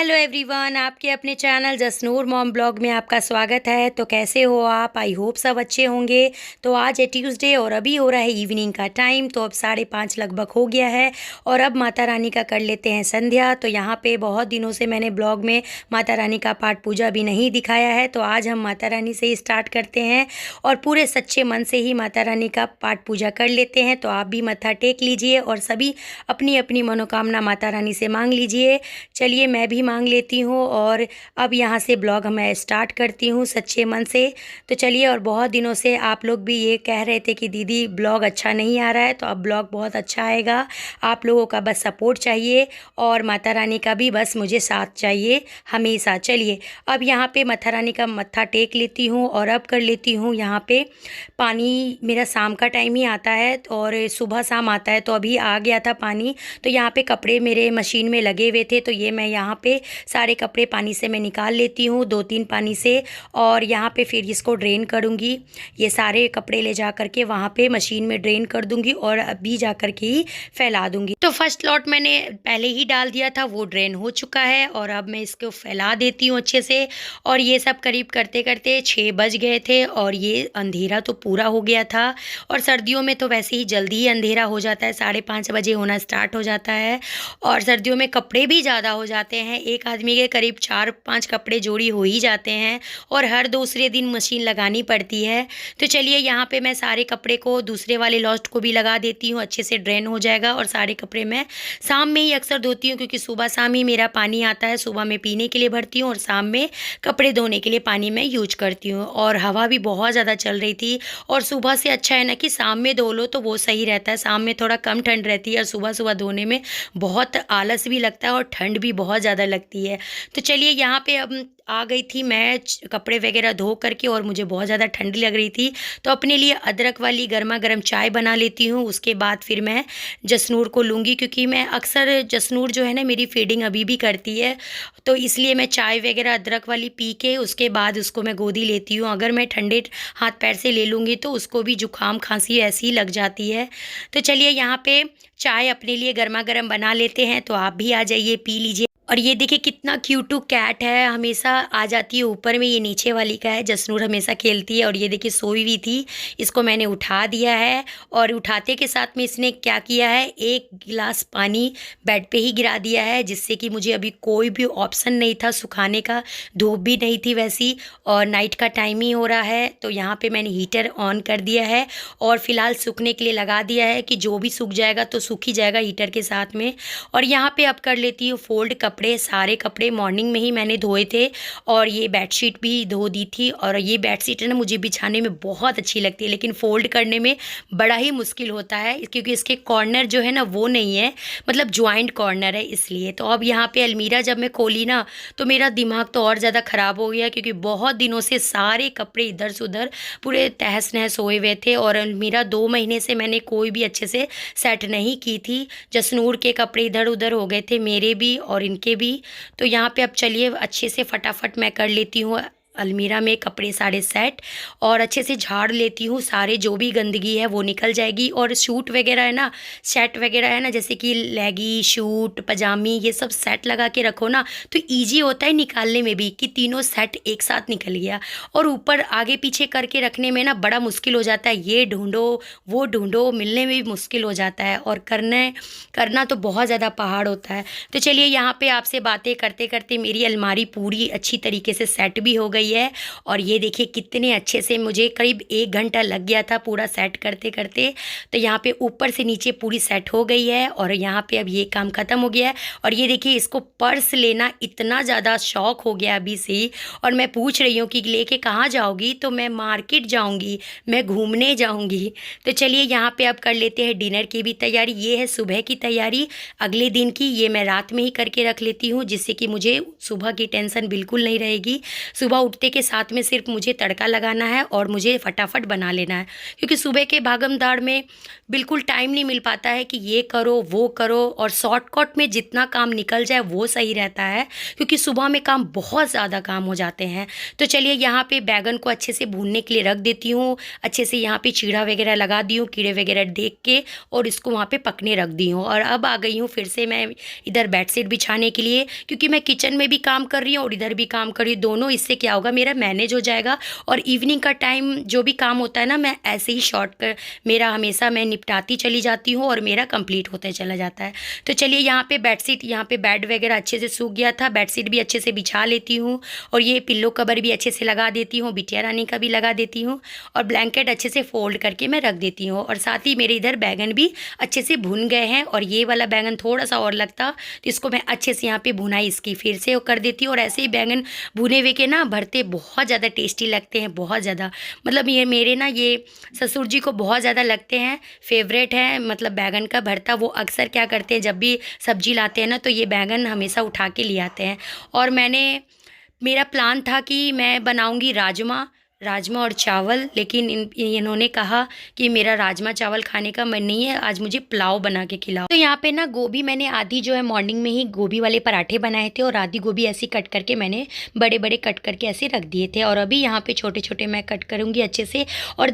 Hello everyone, आपके अपने channel Jasnoor mom blog में आपका स्वागत है। तो कैसे हो आप? आई होप सब अच्छे होंगे। तो आज है ट्यूसडे और अभी हो रहा है इवनिंग का टाइम। तो अब 5:30 लगभग हो गया है और अब माता रानी का कर लेते हैं संध्या। तो यहाँ पे बहुत दिनों से मैंने ब्लॉग में माता रानी का पाठ पूजा भी नहीं दिखाया है, तो आज हम माता रानी से ही स्टार्ट करते हैं और पूरे सच्चे मन से ही माता रानी का पाठ पूजा कर लेते हैं। तो आप भी मत्था टेक लीजिए और सभी अपनी अपनी मनोकामना माता रानी से मांग लीजिए। चलिए मैं भी मांग लेती हूँ और अब यहाँ से ब्लॉग मैं स्टार्ट करती हूँ सच्चे मन से। तो चलिए, और बहुत दिनों से आप लोग भी ये कह रहे थे कि दीदी ब्लॉग अच्छा नहीं आ रहा है, तो अब ब्लॉग बहुत अच्छा आएगा। आप लोगों का बस सपोर्ट चाहिए और माता रानी का भी बस मुझे साथ चाहिए हमेशा। चलिए अब यहाँ पे माता रानी का मत्था टेक लेती हूँ और अब कर लेती हूँ यहाँ पे पानी। मेरा शाम का टाइम ही आता है और सुबह शाम आता है, तो अभी आ गया था पानी। तो यहाँ पे कपड़े मेरे मशीन में लगे हुए थे, तो ये मैं यहाँ पे सारे कपड़े पानी से मैं निकाल लेती हूँ 2-3 पानी से, और यहाँ पे फिर इसको ड्रेन करूँगी। ये सारे कपड़े ले जा कर के वहाँ पे मशीन में ड्रेन कर दूँगी और अभी जा कर के ही फैला दूँगी। तो फर्स्ट लॉट मैंने पहले ही डाल दिया था, वो ड्रेन हो चुका है और अब मैं इसको फैला देती हूँ अच्छे से। और ये सब करीब करते करते 6 बज गए थे और ये अंधेरा तो पूरा हो गया था। और सर्दियों में तो वैसे ही जल्दी ही अंधेरा हो जाता है, 5:30 बजे होना स्टार्ट हो जाता है। और सर्दियों में कपड़े भी ज़्यादा हो जाते हैं, एक आदमी के करीब 4-5 कपड़े जोड़ी हो ही जाते हैं और हर दूसरे दिन मशीन लगानी पड़ती है। तो चलिए यहाँ पे मैं सारे कपड़े को दूसरे वाले लॉस्ट को भी लगा देती हूँ, अच्छे से ड्रेन हो जाएगा। और सारे कपड़े मैं शाम में ही अक्सर धोती हूँ, क्योंकि सुबह शाम ही मेरा पानी आता है। सुबह में पीने के लिए भरती हूँ और शाम में कपड़े धोने के लिए पानी मैं यूज करती हूँ। और हवा भी बहुत ज़्यादा चल रही थी और सुबह से अच्छा है ना कि शाम में धो लो तो वो सही रहता है। शाम में थोड़ा कम ठंड रहती है और सुबह सुबह धोने में बहुत आलस भी लगता है और ठंड भी बहुत ज़्यादा लगती है। तो चलिए यहाँ पे अब आ गई थी मैं कपड़े वगैरह धो करके और मुझे बहुत ज़्यादा ठंडी लग रही थी, तो अपने लिए अदरक वाली गर्मा गर्म चाय बना लेती हूँ। उसके बाद फिर मैं जसनूर को लूँगी, क्योंकि मैं अक्सर जसनूर जो है ना मेरी फीडिंग अभी भी करती है, तो इसलिए मैं चाय वगैरह अदरक वाली पी के उसके बाद उसको मैं गोदी लेती हूँ। अगर मैं ठंडे हाथ पैर से ले लूँगी तो उसको भी जुकाम खांसी ऐसी ही लग जाती है। तो चलिए यहाँ पे चाय अपने लिए गर्मा गर्म बना लेते हैं, तो आप भी आ जाइए पी लीजिए। और ये देखिए कितना क्यूटू कैट है, हमेशा आ जाती है ऊपर में। ये नीचे वाली का है, जसनूर हमेशा खेलती है। और ये देखिए सोई हुई थी, इसको मैंने उठा दिया है और उठाते के साथ में इसने क्या किया है, 1 गिलास पानी बेड पे ही गिरा दिया है, जिससे कि मुझे अभी कोई भी ऑप्शन नहीं था सुखाने का, धूप भी नहीं थी वैसी और नाइट का टाइम ही हो रहा है। तो यहाँ पे मैंने हीटर ऑन कर दिया है और फिलहाल सूखने के लिए लगा दिया है कि जो भी सूख जाएगा तो सूख ही जाएगा हीटर के साथ में। और यहाँ पे अब कर लेती हूँ फोल्ड कपड़े। सारे कपड़े मॉर्निंग में ही मैंने धोए थे और ये बेडशीट भी धो दी थी। और ये बेडशीट है ना मुझे बिछाने में बहुत अच्छी लगती है, लेकिन फोल्ड करने में बड़ा ही मुश्किल होता है, क्योंकि इसके कॉर्नर जो है ना वो नहीं है, मतलब ज्वाइंट कॉर्नर है इसलिए। तो अब यहाँ पे अलमीरा जब मैं खोली ना तो मेरा दिमाग तो और ज़्यादा ख़राब हो गया, क्योंकि बहुत दिनों से सारे कपड़े इधर से उधर पूरे तहस नहस सोए हुए थे और अलमीरा 2 महीने से मैंने कोई भी अच्छे से सेट नहीं की थी। जसनूर के कपड़े इधर उधर हो गए थे, मेरे भी और इनके भी। तो यहाँ पे अब चलिए अच्छे से फटाफट मैं कर लेती हूँ अलमीरा में कपड़े सारे सेट और अच्छे से झाड़ लेती हूँ। सारे जो भी गंदगी है वो निकल जाएगी। और शूट वगैरह है ना, सेट वगैरह है ना, जैसे कि लेगी शूट पजामी, ये सब सेट लगा के रखो ना तो इजी होता है निकालने में भी, कि तीनों सेट एक साथ निकल गया। और ऊपर आगे पीछे करके रखने में ना बड़ा मुश्किल हो जाता है, ये ढूंढो वो ढूंढो, मिलने में भी मुश्किल हो जाता है और करना तो बहुत ज़्यादा पहाड़ होता है। तो चलिए यहाँ पे आपसे बातें करते करते मेरी अलमारी पूरी अच्छी तरीके से सेट भी हो गई है। और ये देखिए कितने अच्छे से, मुझे करीब 1 घंटा लग गया था पूरा सेट करते करते। तो यहाँ पे ऊपर से नीचे पूरी सेट हो गई है और यहाँ पे अब ये काम ख़त्म हो गया है। और ये देखिए इसको पर्स लेना इतना ज़्यादा शौक हो गया अभी से ही, और मैं पूछ रही हूँ कि लेके कहाँ जाओगी, तो मैं मार्केट जाऊँगी, मैं घूमने जाऊँगी। तो चलिए यहाँ पे अब कर लेते हैं डिनर की भी तैयारी। ये है सुबह की तैयारी अगले दिन की, ये मैं रात में ही करके रख लेती हूँ, जिससे कि मुझे सुबह की टेंशन बिल्कुल नहीं रहेगी। सुबह कोफ्ते के साथ में सिर्फ मुझे तड़का लगाना है और मुझे फटाफट बना लेना है, क्योंकि सुबह के भागम दौड़ में बिल्कुल टाइम नहीं मिल पाता है कि ये करो वो करो, और शॉर्टकट में जितना काम निकल जाए वो सही रहता है, क्योंकि सुबह में काम बहुत ज़्यादा काम हो जाते हैं। तो चलिए यहाँ पे बैगन को अच्छे से भूनने के लिए रख देती हूँ। अच्छे से यहाँ पे चीड़ा वगैरह लगा दी हूँ, कीड़े वगैरह देख के, और इसको वहाँ पे पकने रख दी हूँ। और अब आ गई हूँ फिर से मैं इधर बेडशीट बिछाने के लिए, क्योंकि मैं किचन में भी काम कर रही हूँ और इधर भी काम कर रही हूँ। दोनों इससे क्या होगा, मेरा मैनेज हो जाएगा। और इवनिंग का टाइम जो भी काम होता है ना, मैं ऐसे ही शॉर्ट कर मेरा हमेशा मैं निपटाती चली जाती हूँ और मेरा कंप्लीट होता चला जाता है। तो चलिए यहाँ पे बेडशीट, यहाँ पे बेड वगैरह अच्छे से सूख गया था, बेडशीट भी अच्छे से बिछा लेती हूँ, और ये पिल्लो कवर भी अच्छे से लगा देती हूँ, बिटिया रानी का भी लगा देती हूँ, और ब्लैंकेट अच्छे से फोल्ड करके मैं रख देती हूँ। और साथ ही मेरे इधर बैगन भी अच्छे से भुन गए हैं, और ये वाला बैगन थोड़ा सा और लगता तो इसको मैं अच्छे से यहाँ पे भुनाई इसकी फिर से कर देती हूँ। और ऐसे ही बैगन भुने हुए के ना भरते बहुत ज़्यादा टेस्टी लगते हैं, बहुत ज़्यादा, मतलब ये मेरे ना ये ससुर जी को बहुत ज़्यादा लगते हैं, फेवरेट है मतलब बैगन का भरता। वो अक्सर क्या करते हैं, जब भी सब्जी लाते हैं ना तो ये बैगन हमेशा उठा के ले आते हैं। और मेरा प्लान था कि मैं बनाऊंगी राजमा और चावल, लेकिन इन्होंने कहा कि मेरा राजमा चावल खाने का मन नहीं है, आज मुझे पुलाव बना के खिलाओ। तो यहाँ पे ना गोभी मैंने आधी जो है मॉर्निंग में ही गोभी वाले पराठे बनाए थे, और आधी गोभी ऐसी कट करके मैंने बड़े बड़े कट करके ऐसे रख दिए थे। और अभी यहाँ पे छोटे छोटे मैं कट करूँगी अच्छे से, और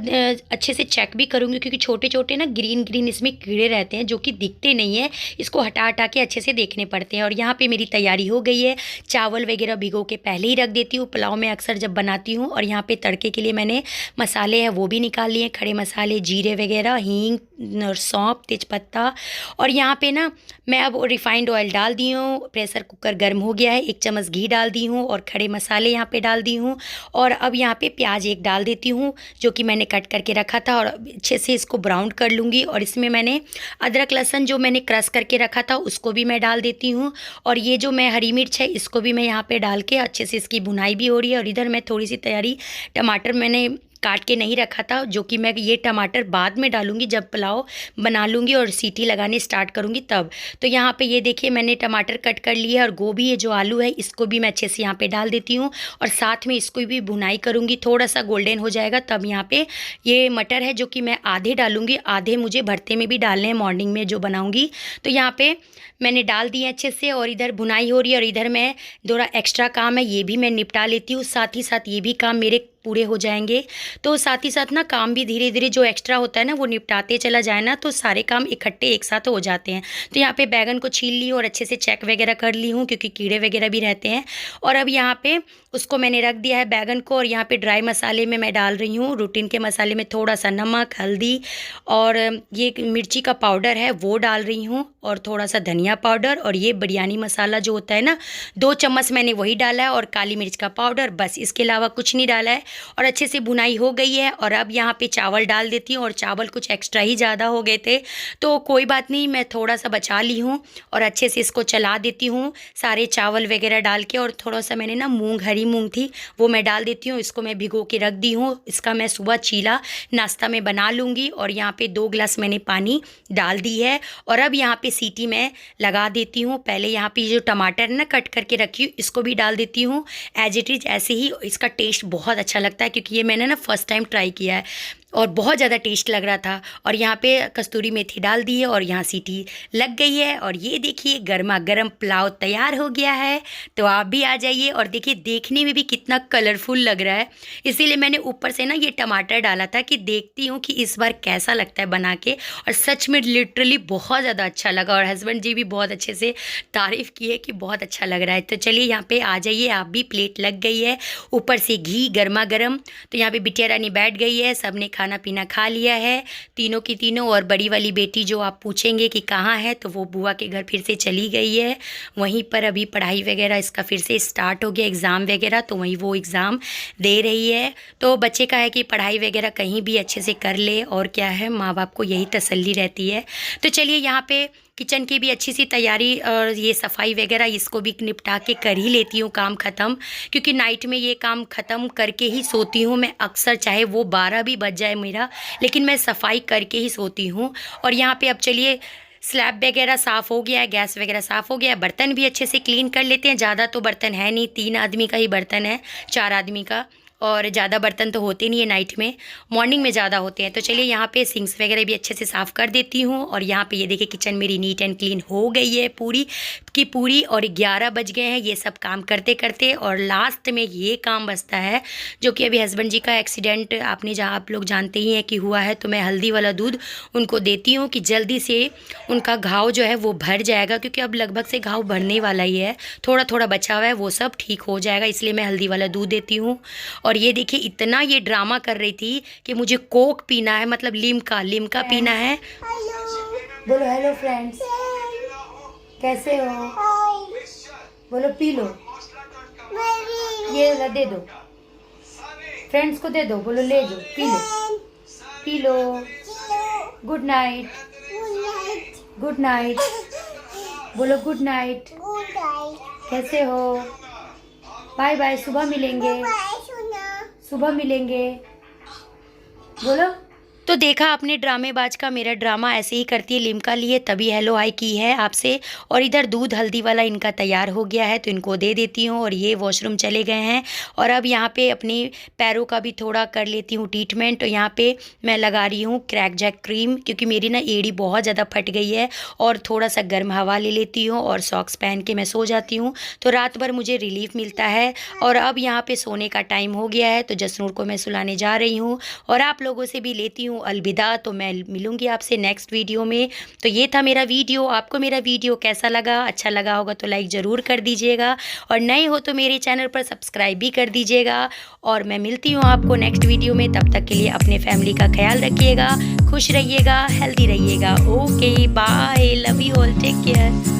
अच्छे से चेक भी करूँगी, क्योंकि छोटे छोटे ना ग्रीन इसमें कीड़े रहते हैं जो कि दिखते नहीं है, इसको हटा हटा के अच्छे से देखने पड़ते हैं। और यहाँ पर मेरी तैयारी हो गई है, चावल वगैरह भिगो के पहले ही रख देती हूँ, पुलाव में अक्सर जब बनाती हूँ। और यहाँ पे के लिए मैंने मसाले हैं वो भी निकाल लिए, खड़े मसाले, जीरे वगैरह, हींग और सौंफ, तेजपत्ता। और यहाँ पे ना मैं अब रिफाइंड ऑयल डाल दी हूँ, प्रेशर कुकर गर्म हो गया है, 1 चम्मच घी डाल दी हूँ, और खड़े मसाले यहाँ पे डाल दी हूँ। और अब यहाँ पे प्याज एक डाल देती हूँ जो कि मैंने कट करके रखा था, और अच्छे से इसको ब्राउन कर लूँगी। और इसमें मैंने अदरक लहसुन जो मैंने क्रश करके रखा था उसको भी मैं डाल देती हूँ। और ये जो मैं हरी मिर्च है इसको भी मैं यहाँ पे डाल के अच्छे से इसकी भुनाई भी हो रही है। और इधर मैं थोड़ी सी तैयारी, टमाटर मैंने काट के नहीं रखा था, जो कि मैं ये टमाटर बाद में डालूंगी जब पुलाव बना लूँगी और सीटी लगाने स्टार्ट करूँगी तब। तो यहाँ पे ये देखिए मैंने टमाटर कट कर लिया है, और गोभी, ये जो आलू है इसको भी मैं अच्छे से यहाँ पे डाल देती हूँ, और साथ में इसको भी भुनाई करूँगी, थोड़ा सा गोल्डन हो जाएगा तब। यहाँ पे ये मटर है जो कि मैं आधे डालूँगी, आधे मुझे भरते में भी डालने हैं मॉर्निंग में जो बनाऊँगी। तो यहाँ पर मैंने डाल दिए अच्छे से, और इधर भुनाई हो रही है, और इधर मैं थोड़ा एक्स्ट्रा काम है ये भी मैं निपटा लेती हूँ, साथ ही साथ ये भी काम मेरे पूरे हो जाएंगे। तो साथ ही साथ ना काम भी धीरे धीरे जो एक्स्ट्रा होता है ना वो निपटाते चला जाए ना, तो सारे काम इकट्ठे एक साथ हो जाते हैं। तो यहाँ पे बैगन को छील ली और अच्छे से चेक वगैरह कर ली हूँ, क्योंकि कीड़े वगैरह भी रहते हैं। और अब यहाँ पे उसको मैंने रख दिया है बैगन को, और यहाँ पे ड्राई मसाले में मैं डाल रही हूँ, रूटीन के मसाले में थोड़ा सा नमक, हल्दी, और ये मिर्ची का पाउडर है वो डाल रही हूँ, और थोड़ा सा धनिया पाउडर, और ये बिरयानी मसाला जो होता है ना 2 चम्मच मैंने वही डाला है, और काली मिर्च का पाउडर, बस इसके अलावा कुछ नहीं डाला है। और अच्छे से भुनाई हो गई है, और अब यहाँ पे चावल डाल देती हूँ, और चावल कुछ एक्स्ट्रा ही ज़्यादा हो गए थे तो कोई बात नहीं, मैं थोड़ा सा बचा ली हूँ, और अच्छे से इसको चला देती हूँ सारे चावल वगैरह डाल के। और थोड़ा सा मैंने ना हरी मूंग थी वो मैं डाल देती हूँ, इसको मैं भिगो के रख दी हूँ, इसका मैं सुबह चीला नाश्ता में बना लूँगी। और यहाँ पे 2 गिलास मैंने पानी डाल दी है, और अब यहाँ पे सीटी मैं लगा देती हूँ। पहले यहाँ पे जो टमाटर ना कट करके रखी हूँ इसको भी डाल देती हूँ एज इट इज़, ऐसे ही इसका टेस्ट बहुत अच्छा लगता है, क्योंकि ये मैंने ना फर्स्ट टाइम ट्राई किया है और बहुत ज़्यादा टेस्ट लग रहा था। और यहाँ पे कस्तूरी मेथी डाल दी है, और यहाँ सीटी लग गई है, और ये देखिए गर्मा गर्म पुलाव तैयार हो गया है। तो आप भी आ जाइए, और देखिए देखने में भी कितना कलरफुल लग रहा है, इसीलिए मैंने ऊपर से ना ये टमाटर डाला था कि देखती हूँ कि इस बार कैसा लगता है बना के। और सच में लिटरली बहुत ज़्यादा अच्छा लगा, और हस्बैंड जी भी बहुत अच्छे से तारीफ़ की है कि बहुत अच्छा लग रहा है। तो चलिए यहाँ पर आ जाइए आप भी, प्लेट लग गई है, ऊपर से घी गर्मा गर्म। तो यहाँ पर बिटिया रानी बैठ गई है, सब ने खाना पीना खा लिया है, तीनों की तीनों। और बड़ी वाली बेटी जो आप पूछेंगे कि कहाँ है, तो वो बुआ के घर फिर से चली गई है, वहीं पर अभी पढ़ाई वगैरह इसका फिर से स्टार्ट हो गया, एग्ज़ाम वगैरह, तो वहीं वो एग्ज़ाम दे रही है। तो बच्चे का है कि पढ़ाई वगैरह कहीं भी अच्छे से कर ले, और क्या है माँ बाप को यही तसल्ली रहती है। तो चलिए यहाँ पे किचन की भी अच्छी सी तैयारी और ये सफाई वगैरह इसको भी निपटा के कर ही लेती हूँ काम ख़त्म, क्योंकि नाइट में ये काम ख़त्म करके ही सोती हूँ मैं अक्सर, चाहे वो 12 भी बज जाए मेरा, लेकिन मैं सफाई करके ही सोती हूँ। और यहाँ पे अब चलिए स्लैब वगैरह साफ़ हो गया है, गैस वगैरह साफ़ हो गया है, बर्तन भी अच्छे से क्लीन कर लेते हैं। ज़्यादा तो बर्तन है नहीं, 3 आदमी का ही बर्तन है, 4 आदमी का, और ज़्यादा बर्तन तो होते नहीं है नाइट में, मॉर्निंग में ज़्यादा होते हैं। तो चलिए यहाँ पे सिंक्स वगैरह भी अच्छे से साफ़ कर देती हूँ। और यहाँ पे ये देखिए किचन मेरी नीट एंड क्लीन हो गई है पूरी की पूरी। और 11 बज गए हैं ये सब काम करते करते। और लास्ट में ये काम बचता है, जो कि अभी हस्बैंड जी का एक्सीडेंट आप लोग जानते ही हैं कि हुआ है। तो मैं हल्दी वाला दूध उनको देती हूँ कि जल्दी से उनका घाव जो है वो भर जाएगा, क्योंकि अब लगभग से घाव भरने वाला ही है, थोड़ा थोड़ा बचा हुआ है, वो सब ठीक हो जाएगा, इसलिए मैं हल्दी वाला दूध देती हूँ। और ये देखिए इतना ये ड्रामा कर रही थी कि मुझे कोक पीना है, मतलब लिम्का पीना है। बोलो हेलो फ्रेंड्स, कैसे हो, बोलो पी लो, ये वाला दे दो, फ्रेंड्स को दे दो, बोलो ले दो, P low, good night, good night, बोलो गुड नाइट, कैसे हो, बाय बाय, सुबह मिलेंगे, बोलो। तो देखा आपने ड्रामेबाज का, मेरा ड्रामा ऐसे ही करती है। लिम्का लिए तभी हेलो हाय की है आपसे। और इधर दूध हल्दी वाला इनका तैयार हो गया है, तो इनको दे देती हूँ। और ये वॉशरूम चले गए हैं। और अब यहाँ पे अपने पैरों का भी थोड़ा कर लेती हूँ ट्रीटमेंट। तो यहाँ पे मैं लगा रही हूँ क्रैक जैक क्रीम, क्योंकि मेरी ना एड़ी बहुत ज़्यादा फट गई है। और थोड़ा सा गर्म हवा ले लेती हूँ और सॉक्स पहन के मैं सो जाती हूँ, तो रात भर मुझे रिलीफ मिलता है। और अब यहाँ पे सोने का टाइम हो गया है, तो जसनूर को मैं सुलाने जा रही हूँ। और आप लोगों से भी लेती हूँ अलविदा। तो मैं मिलूंगी आपसे नेक्स्ट वीडियो में। तो ये था मेरा वीडियो। आपको मेरा वीडियो कैसा लगा? अच्छा लगा होगा तो लाइक ज़रूर कर दीजिएगा, और नए हो तो मेरे चैनल पर सब्सक्राइब भी कर दीजिएगा। और मैं मिलती हूँ आपको नेक्स्ट वीडियो में। तब तक के लिए अपने फैमिली का ख्याल रखिएगा, खुश रहिएगा, हेल्दी रहिएगा। Okay bye, love you all, take care.